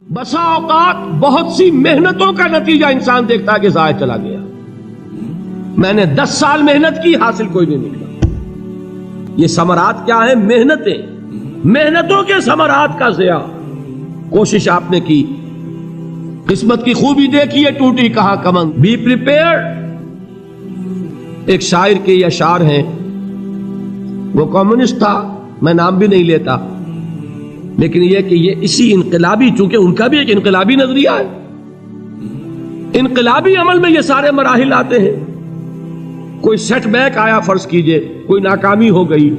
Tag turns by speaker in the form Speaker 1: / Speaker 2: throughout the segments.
Speaker 1: بسا اوقات بہت سی محنتوں کا نتیجہ انسان دیکھتا ہے کہ ضائع چلا گیا. میں نے 10 سال محنت کی، حاصل کوئی نہیں نکلا. یہ ثمرات کیا ہیں؟ محنتوں کے ثمرات کا ضیاع. کوشش آپ نے کی، قسمت کی خوبی دیکھی ہے، ٹوٹی کہاں کمن. Be prepared. ایک شاعر کے یہ اشعار ہیں، وہ کمیونسٹ تھا، میں نام بھی نہیں لیتا، لیکن یہ کہ یہ اسی انقلابی، چونکہ ان کا بھی ایک انقلابی نظریہ ہے، انقلابی عمل میں یہ سارے مراحل آتے ہیں. کوئی سیٹ بیک آیا، فرض کیجئے کوئی ناکامی ہو گئی،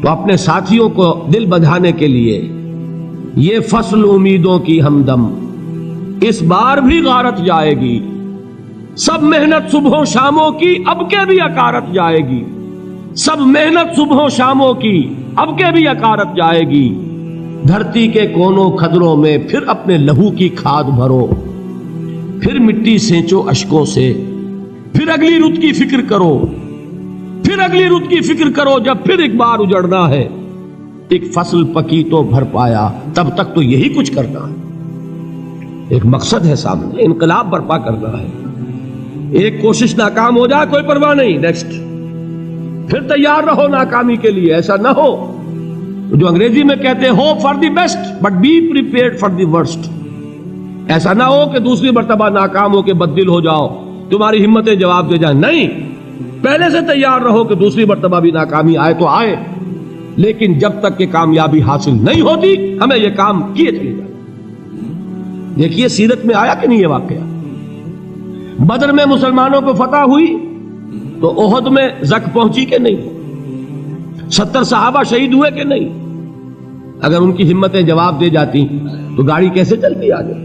Speaker 1: تو اپنے ساتھیوں کو دل بندھانے کے لیے یہ فصل امیدوں کی ہمدم اس بار بھی غارت جائے گی، سب محنت صبحوں شاموں کی اب کے بھی اکارت جائے گی، سب محنت صبحوں شاموں کی اب کے بھی اکارت جائے گی. دھرتی کے کونوں کھدروں میں پھر اپنے لہو کی کھاد بھرو، پھر مٹی سینچو اشکوں سے، پھر اگلی رت کی فکر کرو، پھر اگلی رت کی فکر کرو، جب پھر ایک بار اجڑنا ہے. ایک فصل پکی تو بھر پایا، تب تک تو یہی کچھ کرنا ہے. ایک مقصد ہے سامنے، انقلاب برپا کرنا ہے. ایک کوشش ناکام ہو جائے کوئی پرواہ نہیں، نیکسٹ. پھر تیار رہو ناکامی کے لیے. ایسا نہ ہو جو انگریزی میں کہتے ہیں hope for the best but be prepared for the worst. ایسا نہ ہو کہ دوسری مرتبہ ناکام ہو کے بددل ہو جاؤ، تمہاری ہمتیں جواب دے جائیں. نہیں، پہلے سے تیار رہو کہ دوسری مرتبہ بھی ناکامی آئے تو آئے، لیکن جب تک کہ کامیابی حاصل نہیں ہوتی ہمیں یہ کام کیے چلے جائیں. دیکھیے سیرت میں آیا کہ نہیں یہ واقعہ. بدر میں مسلمانوں کو فتح ہوئی تو احد میں زک پہنچی کہ نہیں؟ 70 صحابہ شہید ہوئے کہ نہیں؟ اگر ان کی ہمتیں جواب دے جاتی تو گاڑی کیسے چلتی آگے؟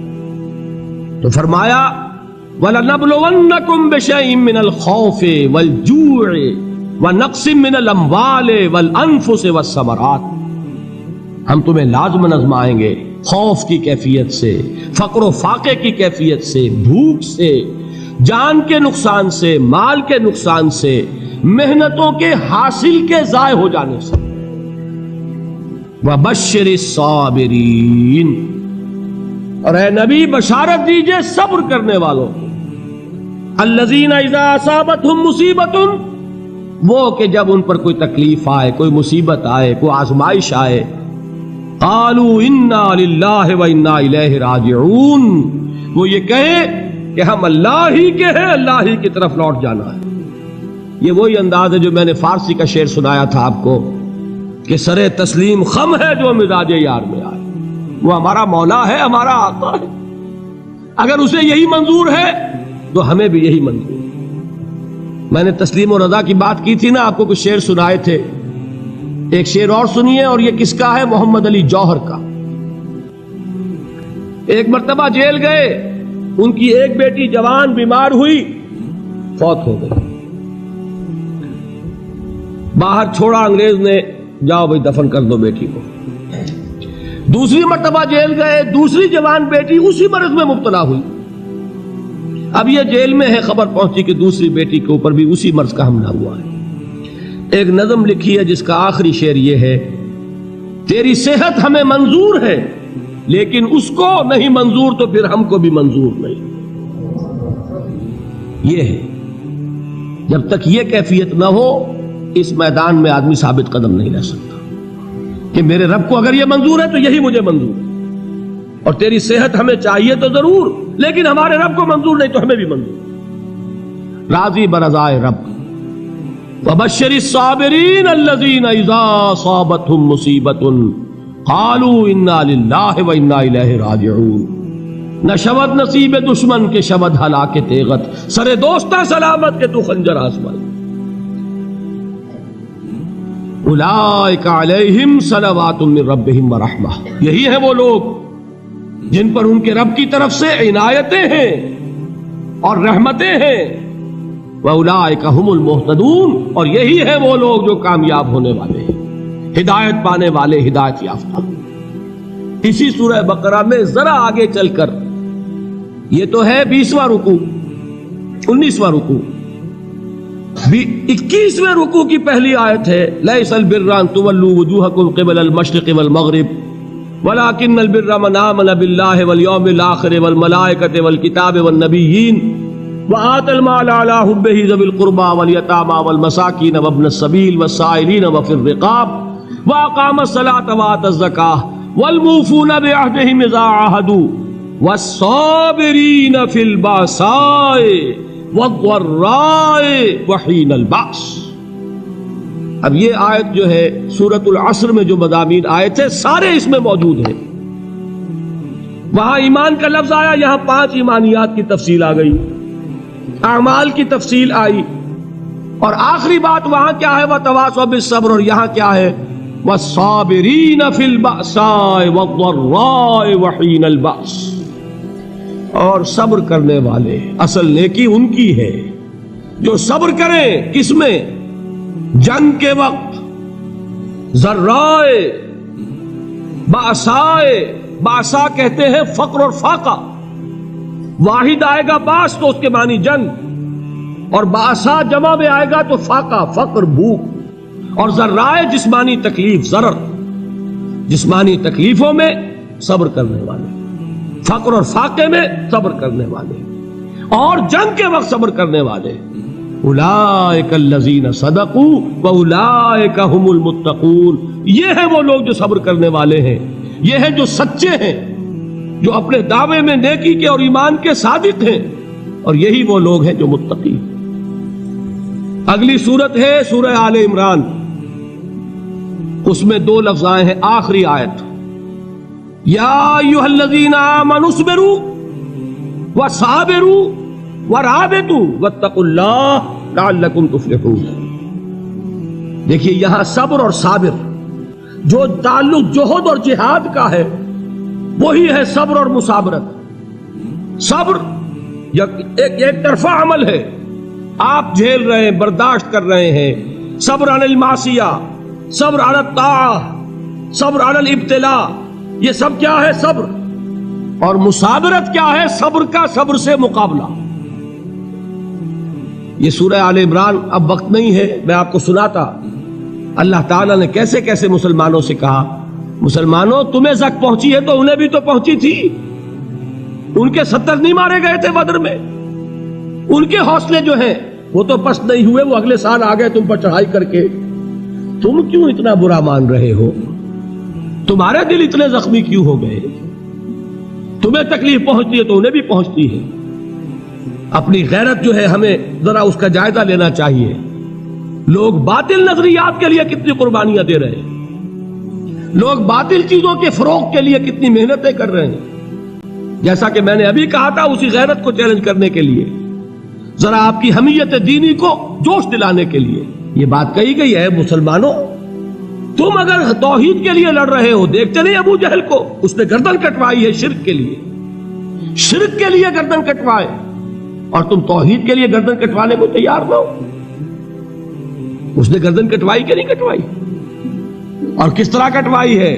Speaker 1: تو فرمایا وَلَنَبْلُوَنَّكُمْ بِشَيْءٍ مِّنَ الْخَوْفِ وَالْجُوعِ وَنَقْصٍ مِّنَ الْأَمْوَالِ وَالْأَنفُسِ وَالثَّمَرَاتِ. ہم تمہیں لازم آزمائیں گے خوف کی کیفیت سے، فقر و فاقے کی کیفیت سے، بھوک سے، جان کے نقصان سے، مال کے نقصان سے، محنتوں کے حاصل کے ضائع ہو جانے سے. وَبَشِّرِ الصَّابِرِينَ. اور اے نبی بشارت دیجئے صبر کرنے والوں کو. الَّذِينَ إِذَا أَصَابَتْهُمْ مُصِيبَةٌ، وہ کہ جب ان پر کوئی تکلیف آئے، کوئی مصیبت آئے، کوئی آزمائش آئے، قَالُوا إِنَّا لِلَّهِ وَإِنَّا إِلَيْهِ رَاجِعُونَ، وہ یہ کہیں کہ ہم اللہ ہی کے ہیں، اللہ ہی کی طرف لوٹ جانا ہے. یہ وہی انداز ہے جو میں نے فارسی کا شعر سنایا تھا آپ کو کہ سرے تسلیم خم ہے جو مزاج یار میں آئے. وہ ہمارا مولا ہے، ہمارا آقا ہے، اگر اسے یہی منظور ہے تو ہمیں بھی یہی منظور ہے. میں نے تسلیم و رضا کی بات کی تھی نا، آپ کو کچھ شعر سنائے تھے. ایک شعر اور سنیے، اور یہ کس کا ہے؟ محمد علی جوہر کا. ایک مرتبہ جیل گئے، ان کی ایک بیٹی جوان بیمار ہوئی، فوت ہو گئی. باہر چھوڑا انگریز نے، جاؤ بھائی دفن کر دو بیٹی کو. دوسری مرتبہ جیل گئے، دوسری جوان بیٹی اسی مرض میں مبتلا ہوئی. اب یہ جیل میں ہے، خبر پہنچی کہ دوسری بیٹی کے اوپر بھی اسی مرض کا حملہ ہوا ہے. ایک نظم لکھی ہے جس کا آخری شعر یہ ہے: تیری صحت ہمیں منظور ہے لیکن اس کو نہیں منظور تو پھر ہم کو بھی منظور نہیں. یہ ہے، جب تک یہ کیفیت نہ ہو اس میدان میں آدمی ثابت قدم نہیں رہ سکتا کہ میرے رب کو اگر یہ منظور ہے تو یہی مجھے منظور ہے، اور تیری صحت ہمیں چاہیے تو ضرور، لیکن ہمارے رب کو منظور نہیں تو ہمیں بھی منظور. راضی برضائے رب. وَبَشِّرِ الصَّابِرِينَ الَّذِينَ إِذَا أَصَابَتْهُمْ مُصِيبَةٌ قَالُوا إِنَّا لِلَّهِ وَإِنَّا إِلَيْهِ رَاجِعُونَ. نہ شود نصیب دشمن کے شود ہلاک تیغت، سر دوستہ سلامت کے تو خنجر آزمائے. اولئک علیہم صلوات من ربہم ورحمہ. یہی ہے وہ لوگ جن پر ان کے رب کی طرف سے عنایتیں ہیں اور رحمتیں ہیں. وَأُولَئِكَ هُمُ الْمُهْتَدُونَ. اور یہی ہے وہ لوگ جو کامیاب ہونے والے ہیں، ہدایت پانے والے، ہدایت یافتہ. اسی سورہ بقرہ میں ذرا آگے چل کر، یہ تو ہے 20واں رکوع، 19واں رکوع، 21ویں رکوع کی پہلی آیت ہے: لَيْسَ الْبِرَّ أَن تُوَلُّوا وُجُوهَكُمْ قِبَلَ الْمَشْرِقِ وَالْمَغْرِبِ ولکن البر من آمن باللہ والیوم الآخر والملائکۃ والکتاب والنبیین وآتى المال على حبه ذوي القربى واليتامى والمساكين وابن السبيل والسائلين وفي الرقاب وأقام الصلاة وآتى الزكاة والموفون بعهدهم إذا عاهدوا والصابرين في البأساء والضراء وحين البأس. اب یہ آیت جو ہے سورۃ العصر میں جو مضامین آئے تھے سارے اس میں موجود ہیں. وہاں ایمان کا لفظ آیا، یہاں 5 ایمانیات کی تفصیل آ گئی، اعمال کی تفصیل آئی، اور آخری بات وہاں کیا ہے وتواصوا بالصبر، اور یہاں کیا ہے والصابرین فی البأساء والضراء وحین البأس. اور صبر کرنے والے، اصل نیکی ان کی ہے جو صبر کریں. کس میں؟ جنگ کے وقت. ضرائے، بأسائے، بأسا کہتے ہیں فقر اور فاقہ. واحد آئے گا باس تو اس کے معنی جنگ، اور باسا جمع میں آئے گا تو فاقہ، فقر، بھوک. اور ذرائع جسمانی تکلیف، ضرر، جسمانی تکلیفوں میں صبر کرنے والے، فقر اور فاقے میں صبر کرنے والے، اور جنگ کے وقت صبر کرنے والے. اولئک الذین صدقوا واولئک هم المتقون. یہ ہیں وہ لوگ جو صبر کرنے والے ہیں، یہ ہیں جو سچے ہیں، جو اپنے دعوے میں نیکی کے اور ایمان کے صادق ہیں، اور یہی وہ لوگ ہیں جو متقی. اگلی سورت ہے سورہ آل عمران، اس میں 2 لفظ آئے ہیں آخری آیت، یا ایھا الذین آمنوا اصبروا وصابروا ورابطوا واتقوا اللہ لعلکم تفلحون. دیکھیے یہاں صبر اور صابر جو تعلق جہد اور جہاد کا ہے وہی ہے صبر اور مصابرت. صبر ایک طرفہ عمل ہے، آپ جھیل رہے ہیں، برداشت کر رہے ہیں. صبر علی المعصیہ، صبر علی الطاعہ، صبر علی الابتلاء، یہ سب کیا ہے؟ صبر. اور مصابرت کیا ہے؟ صبر کا صبر سے مقابلہ. یہ سورہ آل عمران اب وقت نہیں ہے، میں آپ کو سناتا اللہ تعالیٰ نے کیسے کیسے مسلمانوں سے کہا. مسلمانوں تمہیں زک پہنچی ہے تو انہیں بھی تو پہنچی تھی. ان کے 70 نہیں مارے گئے تھے بدر میں؟ ان کے حوصلے جو ہیں وہ تو پست نہیں ہوئے، وہ اگلے سال آ گئے تم پر چڑھائی کر کے. تم کیوں اتنا برا مان رہے ہو؟ تمہارے دل اتنے زخمی کیوں ہو گئے؟ تمہیں تکلیف پہنچتی ہے تو انہیں بھی پہنچتی ہے. اپنی غیرت جو ہے ہمیں ذرا اس کا جائزہ لینا چاہیے. لوگ باطل نظریات کے لیے کتنی قربانیاں دے رہے ہیں، لوگ باطل چیزوں کے فروغ کے لیے کتنی محنتیں کر رہے ہیں. جیسا کہ میں نے ابھی کہا تھا، اسی غیرت کو چیلنج کرنے کے لیے، ذرا آپ کی حمیت دینی کو جوش دلانے کے لیے یہ بات کہی گئی ہے. مسلمانوں تم اگر توحید کے لیے لڑ رہے ہو، دیکھتے نہیں ابو جہل کو، اس نے گردن کٹوائی ہے شرک کے لیے، شرک کے لیے گردن کٹوائے، اور تم توحید کے لیے گردن کٹوانے کو تیار نہ ہو. اس نے گردن کٹوائی کہ نہیں کٹوائی؟ اور کس طرح کٹوائی ہے؟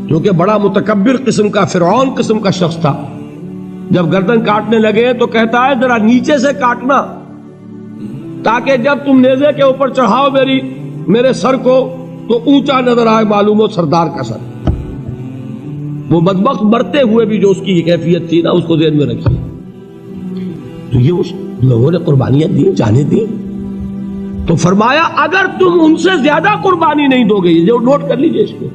Speaker 1: کیونکہ بڑا متکبر قسم کا، فرعون قسم کا شخص تھا. جب گردن کاٹنے لگے تو کہتا ہے ذرا نیچے سے کاٹنا، تاکہ جب تم نیزے کے اوپر چڑھاؤ میرے سر کو تو اونچا نظر آئے، معلوم ہو سردار کا سر. وہ بدبخت مرتے ہوئے بھی جو اس کی کیفیت تھی نا، اس کو ذہن میں رکھیے. تو یہ اس لوگوں نے قربانیاں دی، جانیں دی. تو فرمایا اگر تم ان سے زیادہ قربانی نہیں دو گے، جو نوٹ کر لیجئے اس کو،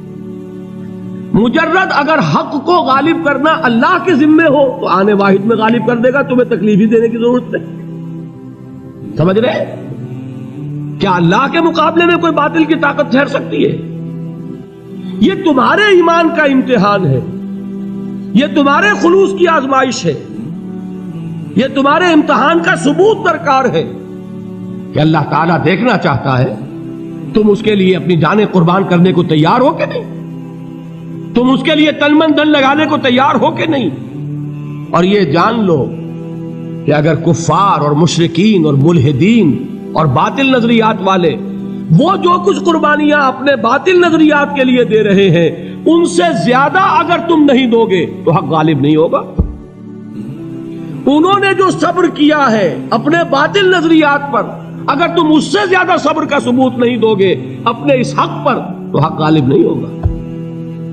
Speaker 1: مجرد اگر حق کو غالب کرنا اللہ کے ذمے ہو تو آنے واحد میں غالب کر دے گا، تمہیں تکلیف ہی دینے کی ضرورت نہیں. سمجھ رہے؟ کیا اللہ کے مقابلے میں کوئی باطل کی طاقت ٹھہر سکتی ہے؟ یہ تمہارے ایمان کا امتحان ہے، یہ تمہارے خلوص کی آزمائش ہے، یہ تمہارے امتحان کا ثبوت درکار ہے کہ اللہ تعالیٰ دیکھنا چاہتا ہے تم اس کے لیے اپنی جانیں قربان کرنے کو تیار ہو کہ نہیں، تم اس کے لیے تن من دھن لگانے کو تیار ہو کہ نہیں. اور یہ جان لو کہ اگر کفار اور مشرکین اور ملحدین اور باطل نظریات والے وہ جو کچھ قربانیاں اپنے باطل نظریات کے لیے دے رہے ہیں، ان سے زیادہ اگر تم نہیں دو گے تو حق غالب نہیں ہوگا. انہوں نے جو صبر کیا ہے اپنے باطل نظریات پر، اگر تم اس سے زیادہ صبر کا ثبوت نہیں دو گے اپنے اس حق پر تو حق غالب نہیں ہوگا.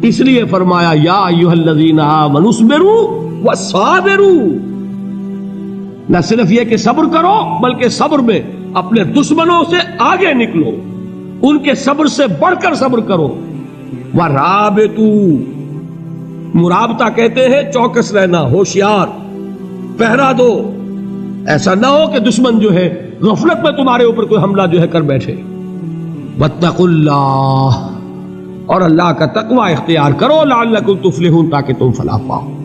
Speaker 1: اس لیے فرمایا یا ایھا الذین آمنوا اصبروا وصابروا، نہ صرف یہ کہ صبر کرو بلکہ صبر میں اپنے دشمنوں سے آگے نکلو، ان کے صبر سے بڑھ کر صبر کرو۔ وَرَابِطُوا، مرابطہ کہتے ہیں چوکس رہنا، ہوشیار، پہرا دو، ایسا نہ ہو کہ دشمن جو ہے غفلت میں تمہارے اوپر کوئی حملہ جو ہے کر بیٹھے۔ وَاتَّقُوا اللَّهَ، اور اللہ کا تقوی اختیار کرو، لعلکم تفلحون، تاکہ تم فلاح پاؤ۔